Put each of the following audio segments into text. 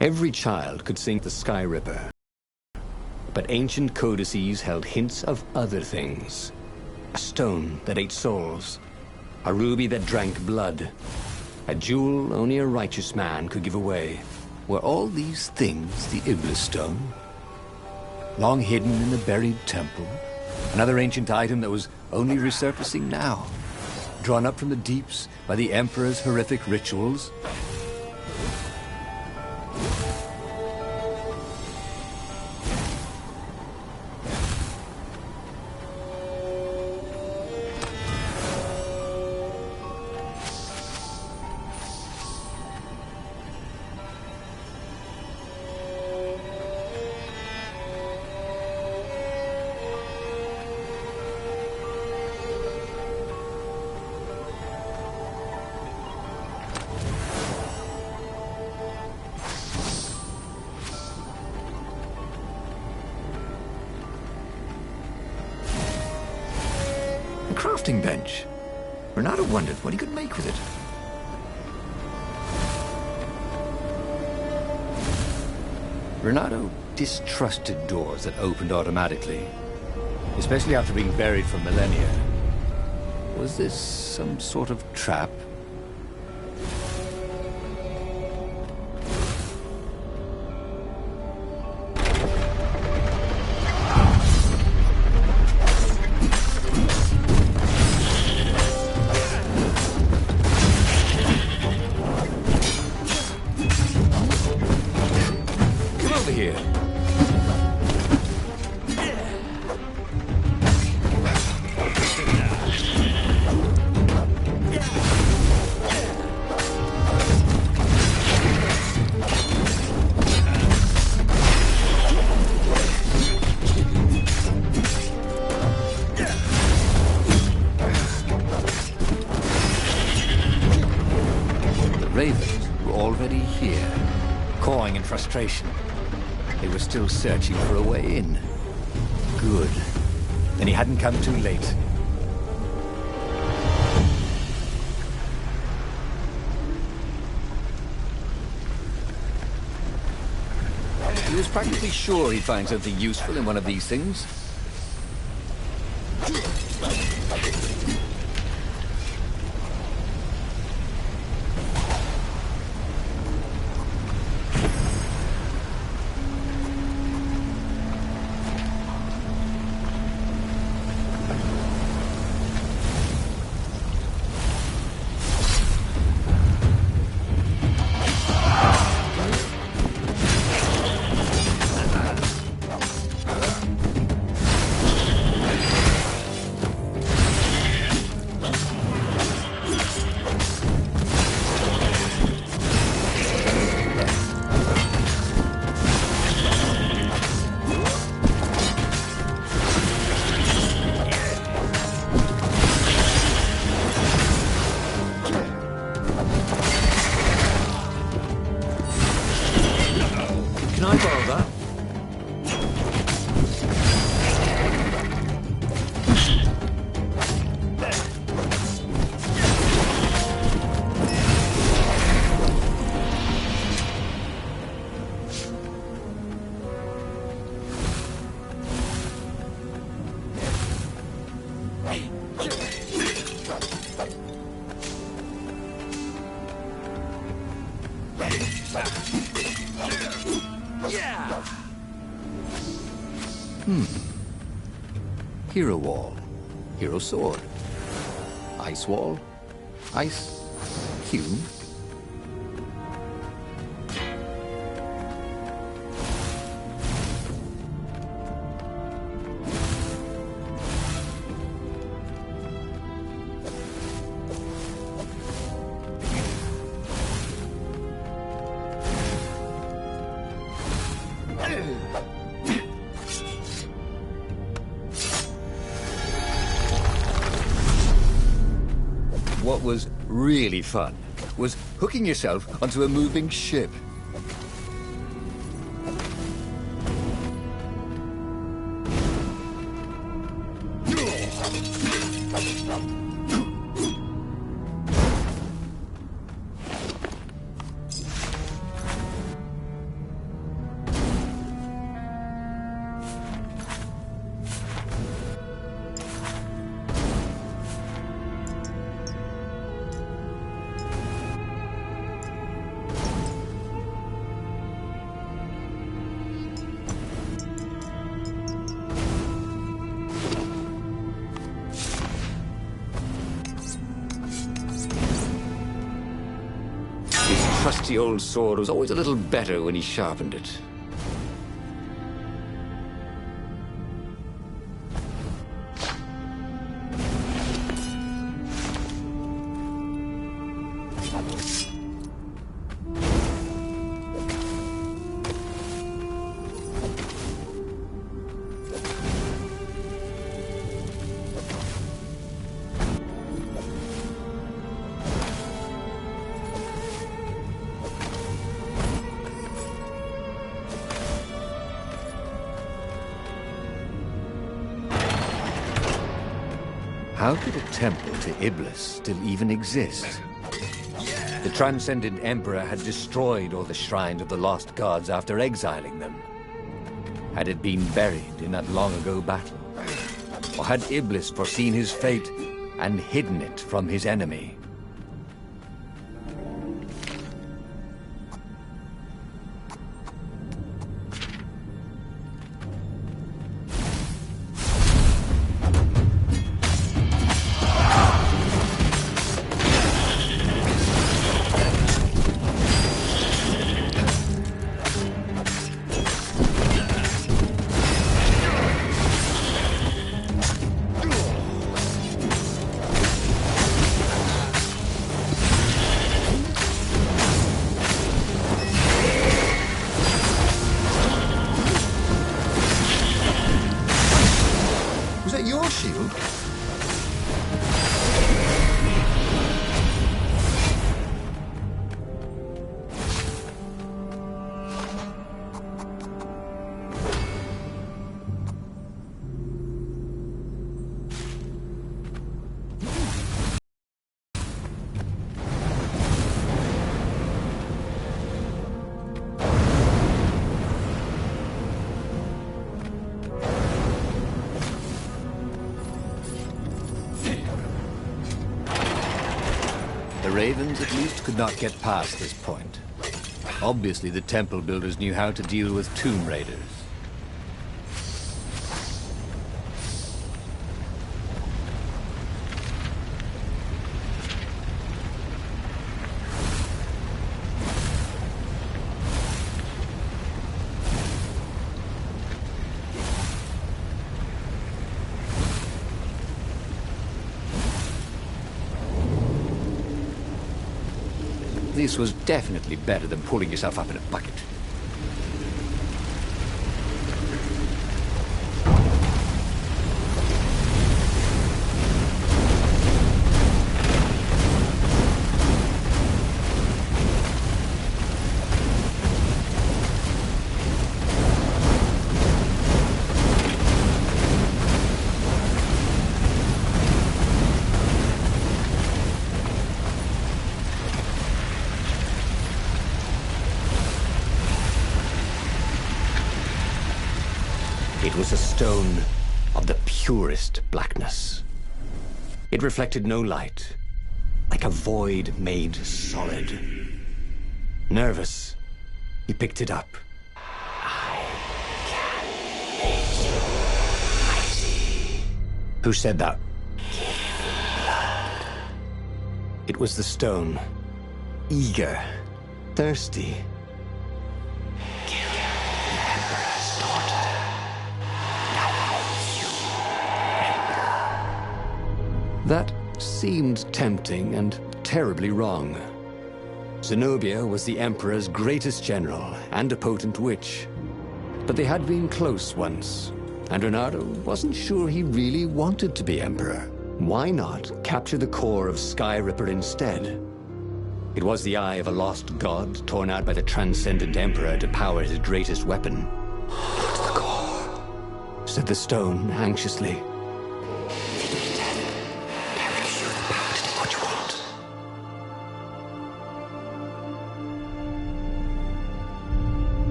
Every child could sing the Sky Ripper, but ancient codices held hints of other things. A stone that ate souls, a ruby that drank blood, a jewel only a righteous man could give away. Were all these things the Iblis stone? Long hidden in a buried temple? Another ancient item that was only resurfacing now? Drawn up from the deeps by the Emperor's horrific rituals? Crafting bench. Renato wondered what he could make with it. Renato distrusted doors that opened automatically, especially after being buried for millennia. Was this some sort of trap? Ravens were already here, cawing in frustration. They were still searching for a way in. Good. Then he hadn't come too late. He was practically sure he'd find something useful in one of these things. Can I borrow that? Hero wall, hero sword, ice wall, ice cube. What was really fun was hooking yourself onto a moving ship. trusty old sword was always a little better when he sharpened it. How could a temple to Iblis still even exist? The Transcendent Emperor had destroyed all the shrines of the lost gods after exiling them. Had it been buried in that long-ago battle? Or had Iblis foreseen his fate and hidden it from his enemy? Was that your shield? The Ravens, at least, could not get past this point. Obviously, the temple builders knew how to deal with tomb raiders. This was definitely better than pulling yourself up in a bucket. It was a stone of the purest blackness. It reflected no light, like a void made solid. Nervous, he picked it up. I can make you mighty. Who said that? It was the stone. Eager, thirsty. That seemed tempting and terribly wrong. Zenobia was the Emperor's greatest general and a potent witch. But they had been close once, and Renato wasn't sure he really wanted to be Emperor. Why not capture the core of Sky Ripper instead? It was the eye of a lost god torn out by the Transcendent Emperor to power his greatest weapon. "It's the core," said the stone anxiously.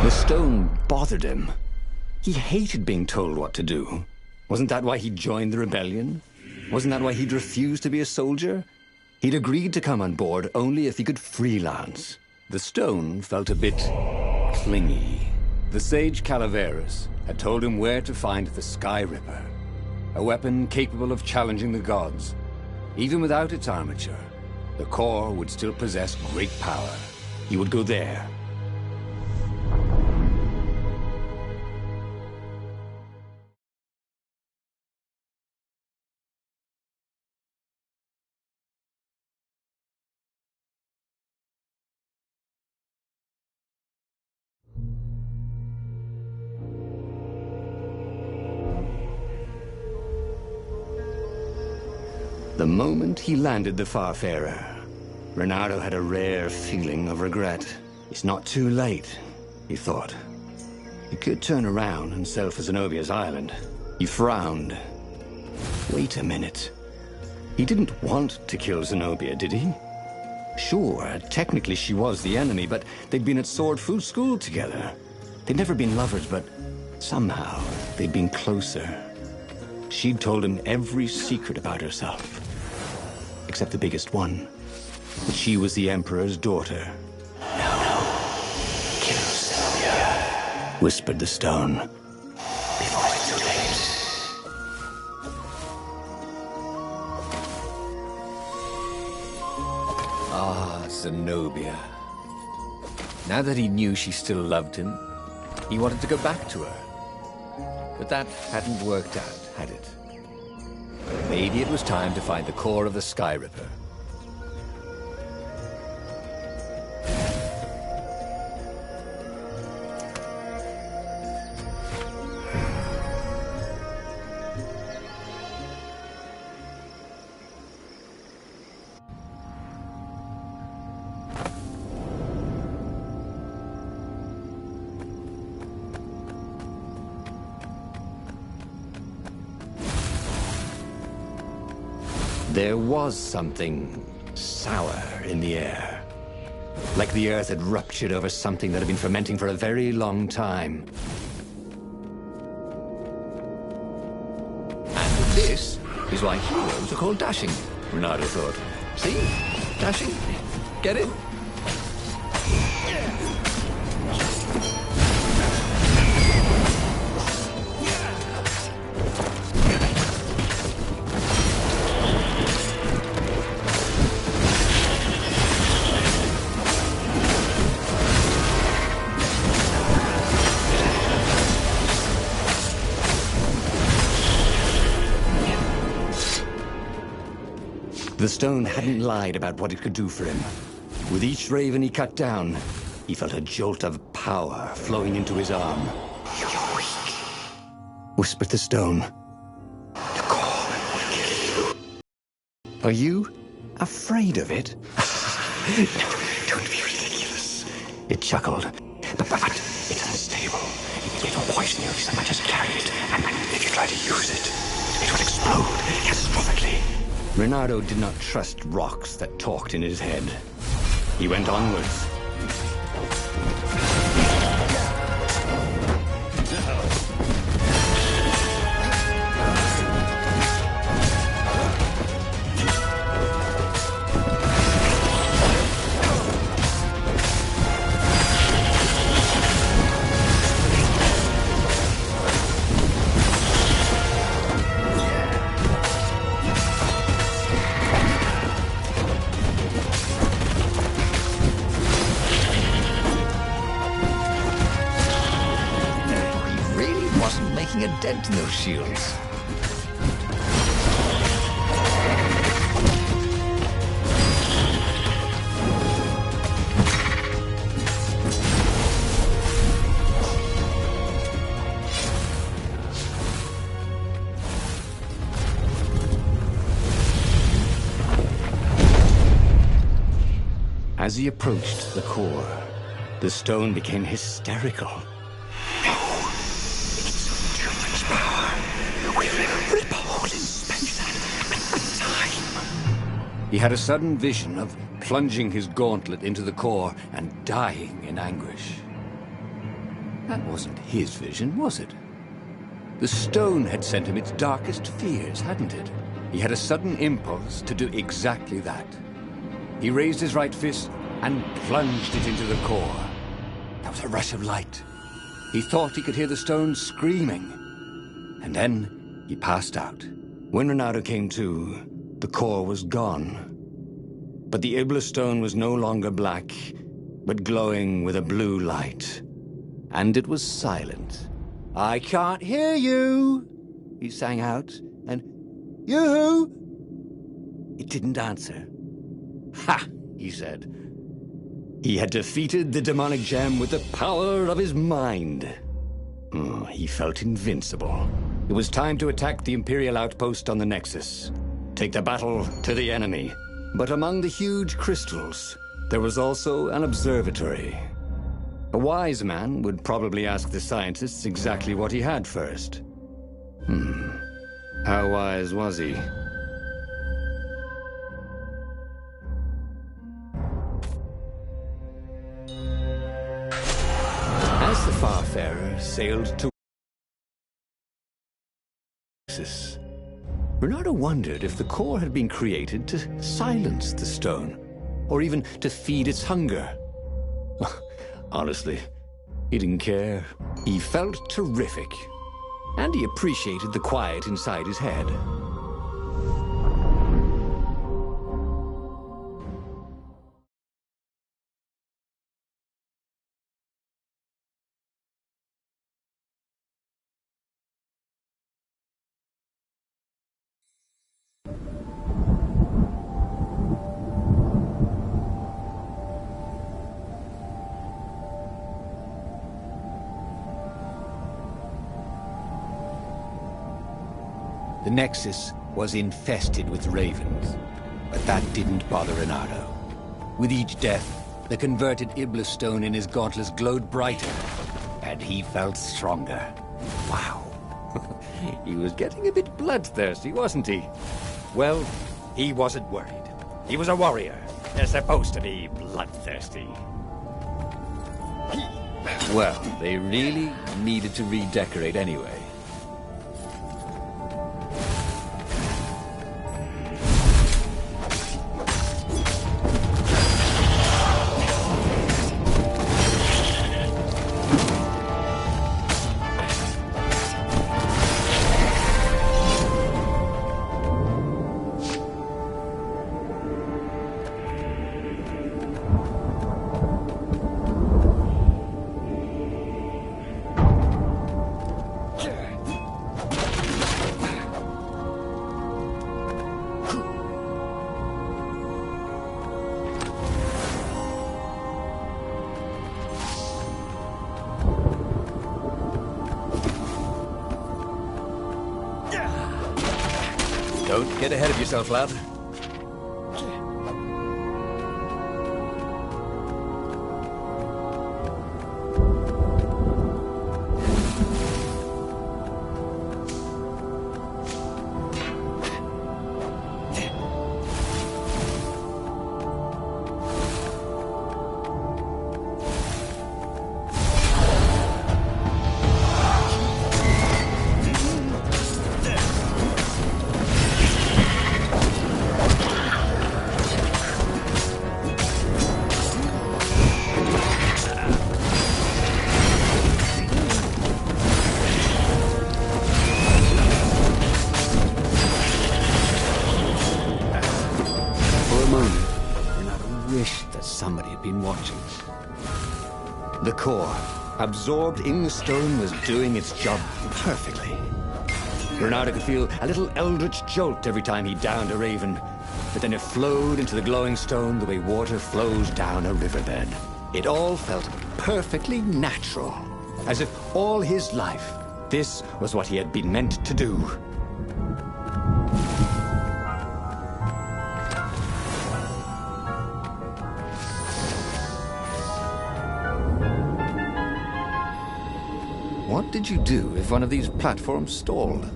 The stone bothered him. He hated being told what to do. Wasn't that why he joined the rebellion? Wasn't that why he'd refused to be a soldier? He'd agreed to come on board only if he could freelance. The stone felt a bit clingy. The sage Calaveras had told him where to find the Sky Ripper, a weapon capable of challenging the gods. Even without its armature, the core would still possess great power. He would go there. The moment he landed the Farfarer, Reynardo had a rare feeling of regret. It's not too late, he thought. He could turn around and sail for Zenobia's island. He frowned. Wait a minute. He didn't want to kill Zenobia, did he? Sure, technically she was the enemy, but they'd been at Sword Food School together. They'd never been lovers, but somehow they'd been closer. She'd told him every secret about herself. Except the biggest one. That she was the Emperor's daughter. No. Kill Zenobia, whispered the stone. Before it's too late. Ah, Zenobia. Now that he knew she still loved him, he wanted to go back to her. But that hadn't worked out, had it? Maybe it was time to find the core of the Sky Ripper. There was something sour in the air. Like the earth had ruptured over something that had been fermenting for a very long time. And this is why heroes are called dashing, Reynardo thought. See? Dashing? Get it? The stone hadn't lied about what it could do for him. With each raven he cut down, he felt a jolt of power flowing into his arm. "You're weak," whispered the stone. "The core will kill you." "Are you afraid of it?" "No, don't be ridiculous," it chuckled. But it's unstable. It will poison you as much as carry it, and if you try to use it, it will explode catastrophically. Reynardo did not trust rocks that talked in his head. He went onwards. A dent in those shields. As he approached the core, the stone became hysterical. He had a sudden vision of plunging his gauntlet into the core and dying in anguish. That wasn't his vision, was it? The stone had sent him its darkest fears, hadn't it? He had a sudden impulse to do exactly that. He raised his right fist and plunged it into the core. There was a rush of light. He thought he could hear the stone screaming. And then he passed out. When Renato came to, the core was gone. But the Iblis stone was no longer black, but glowing with a blue light. And it was silent. "I can't hear you," he sang out, and "You?" It didn't answer. "Ha!" he said. He had defeated the demonic gem with the power of his mind. He felt invincible. It was time to attack the Imperial outpost on the Nexus. Take the battle to the enemy. But among the huge crystals, there was also an observatory. A wise man would probably ask the scientists exactly what he had first. How wise was he? As the Farfarer sailed to Nexus, Renato wondered if the core had been created to silence the stone, or even to feed its hunger. Honestly, he didn't care. He felt terrific, and he appreciated the quiet inside his head. The Nexus was infested with ravens, but that didn't bother Renato. With each death, the converted Iblis stone in his gauntlets glowed brighter, and he felt stronger. Wow. He was getting a bit bloodthirsty, wasn't he? Well, he wasn't worried. He was a warrior. They're supposed to be bloodthirsty. Well, they really needed to redecorate anyway. Don't get ahead of yourself, lad. The core, absorbed in the stone, was doing its job perfectly. Renato could feel a little eldritch jolt every time he downed a raven, but then it flowed into the glowing stone the way water flows down a riverbed. It all felt perfectly natural, as if all his life, this was what he had been meant to do. What did you do if one of these platforms stalled?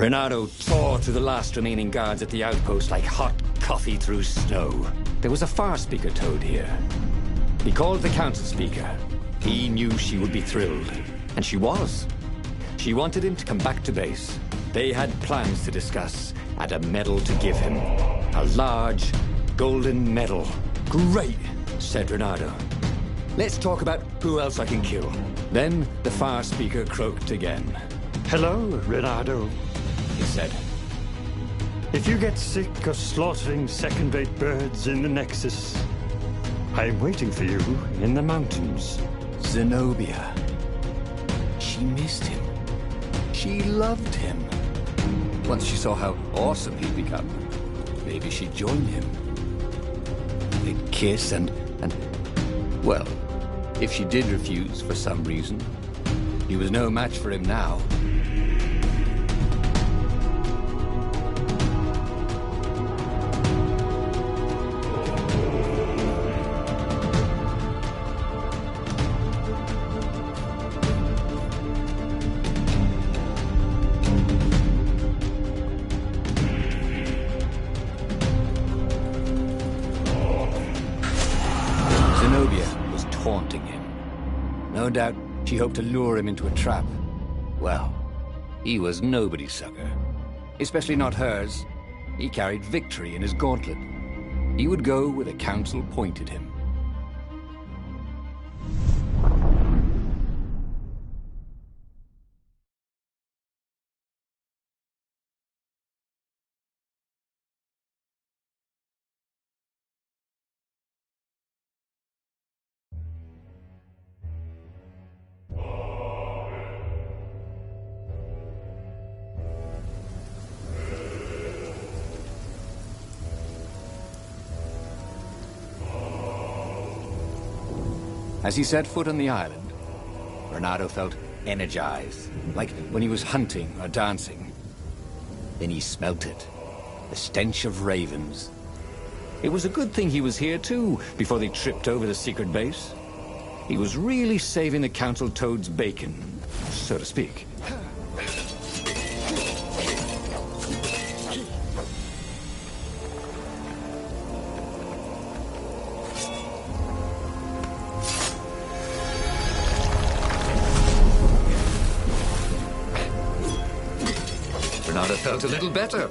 Renato tore through the last remaining guards at the outpost like hot coffee through snow. There was a far speaker toad here. He called the council speaker. He knew she would be thrilled. And she was. She wanted him to come back to base. They had plans to discuss, and a medal to give him. A large, golden medal. Great, said Renato. Let's talk about who else I can kill. Then the far speaker croaked again. Hello, Renato, He said. if you get sick of slaughtering second-rate birds in the Nexus, I'm waiting for you in the mountains. Zenobia. She missed him. She loved him. Once she saw how awesome he'd become, maybe she'd join him. They'd kiss and... Well, if she did refuse for some reason, he was no match for him now. Taunting him. No doubt she hoped to lure him into a trap. Well, he was nobody's sucker. Especially not hers. He carried victory in his gauntlet. He would go where the council pointed him. As he set foot on the island, Renato felt energized, like when he was hunting or dancing. Then he smelt it, the stench of ravens. It was a good thing he was here too, before they tripped over the secret base. He was really saving the council toad's bacon, so to speak. Renato felt a little better.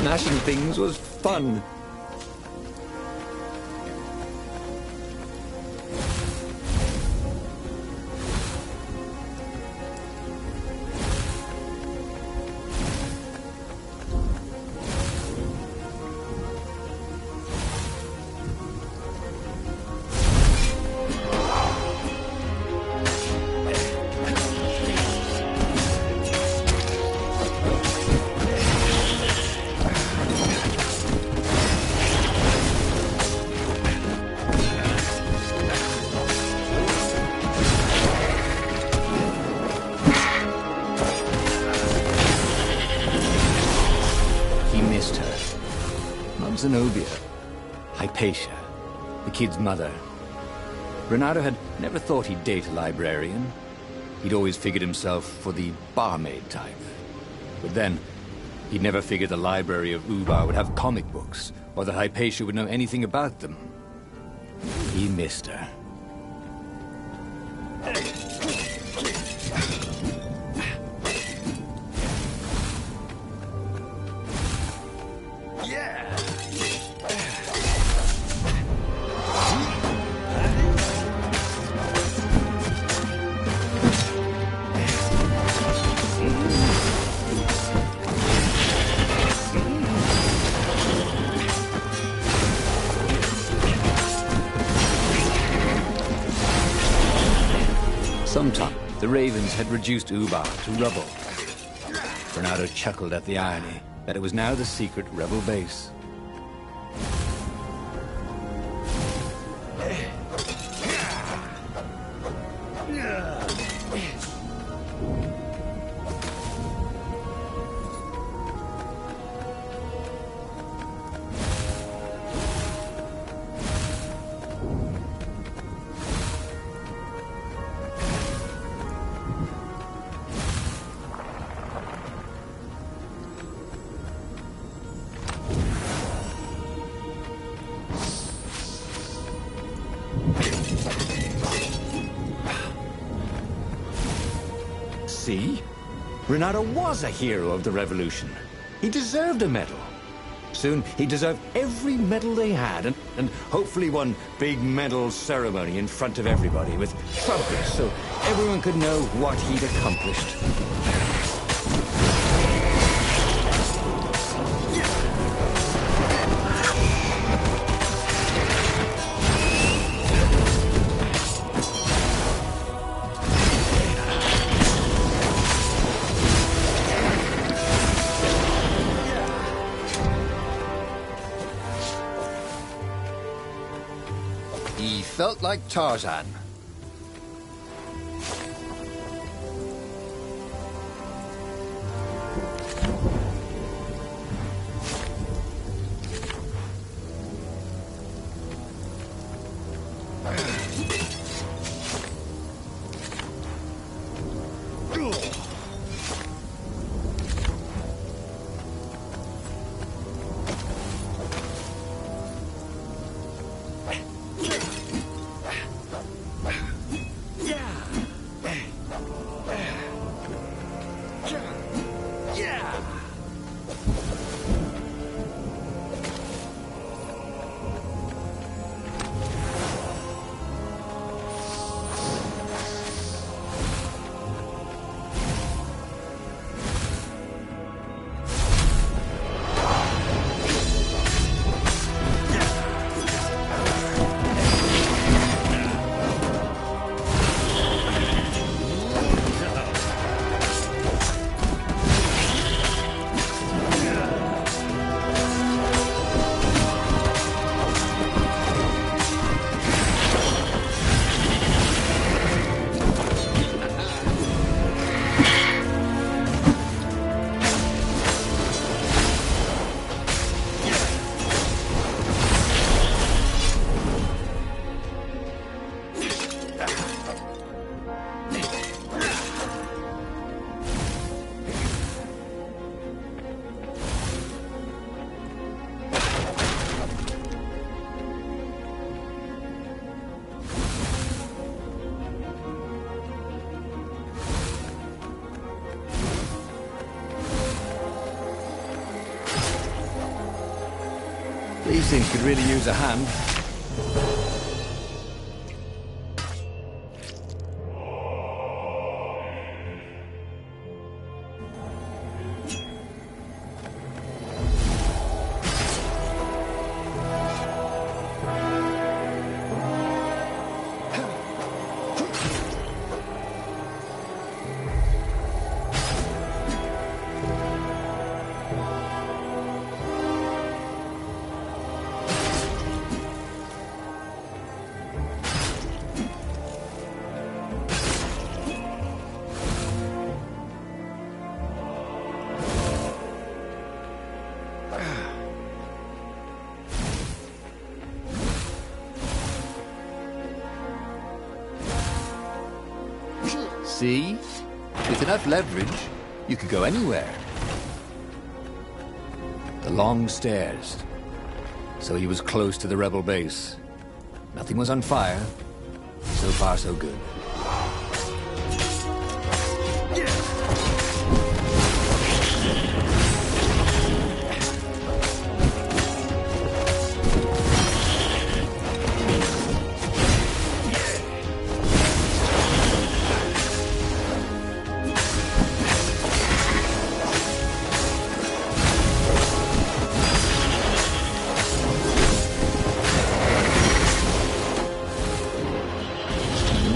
Smashing things was fun. Zenobia, Hypatia, the kid's mother. Renato had never thought he'd date a librarian. He'd always figured himself for the barmaid type. But then, he'd never figured the library of Ubar would have comic books, or that Hypatia would know anything about them. He missed her. Sometime, the Ravens had reduced Ubar to rubble. Bernardo chuckled at the irony that it was now the secret rebel base. See? Renato was a hero of the revolution. He deserved a medal. Soon, he deserved every medal they had, and hopefully one big medal ceremony in front of everybody with trumpets so everyone could know what he'd accomplished. He felt like Tarzan. These things could really use a hand. See? With enough leverage, you could go anywhere. The long stairs. So he was close to the rebel base. Nothing was on fire. So far, so good.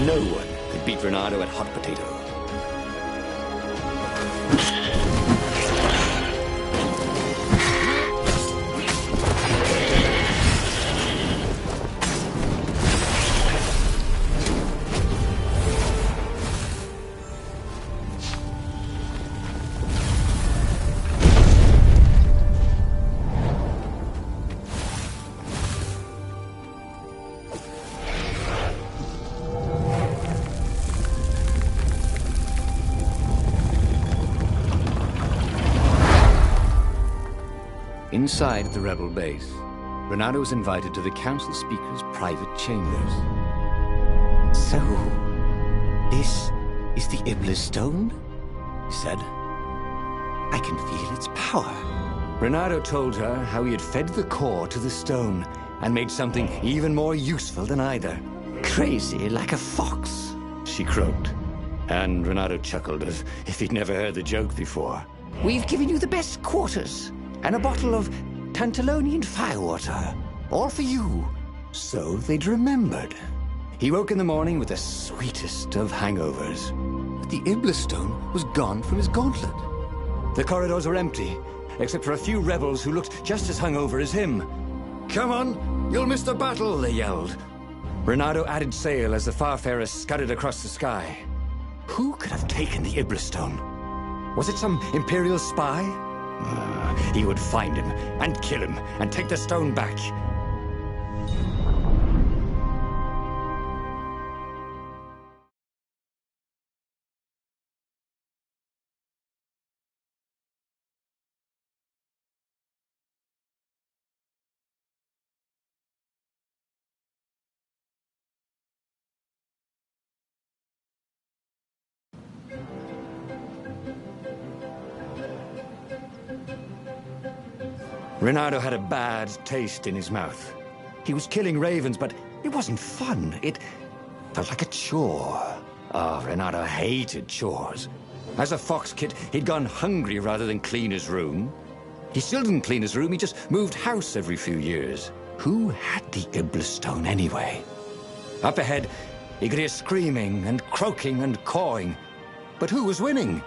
No hot potato. Inside the rebel base, Renato was invited to the council speaker's private chambers. So, this is the Iblis Stone? He said. I can feel its power. Renato told her how he had fed the core to the stone and made something even more useful than either. Crazy like a fox, she croaked. And Renato chuckled as if he'd never heard the joke before. We've given you the best quarters and a bottle of Tantalonian firewater. All for you. So they'd remembered. He woke in the morning with the sweetest of hangovers. But the Iblis Stone was gone from his gauntlet. The corridors were empty, except for a few rebels who looked just as hungover as him. "Come on, you'll miss the battle," they yelled. Renato added sail as the Farfarers scudded across the sky. Who could have taken the Iblis Stone? Was it some Imperial spy? He would find him, and kill him, and take the stone back. Renato had a bad taste in his mouth. He was killing ravens, but it wasn't fun. It felt like a chore. Oh, Renato hated chores. As a fox kit, he'd gone hungry rather than clean his room. He still didn't clean his room, he just moved house every few years. Who had the Iblis Stone anyway? Up ahead, he could hear screaming and croaking and cawing. But who was winning?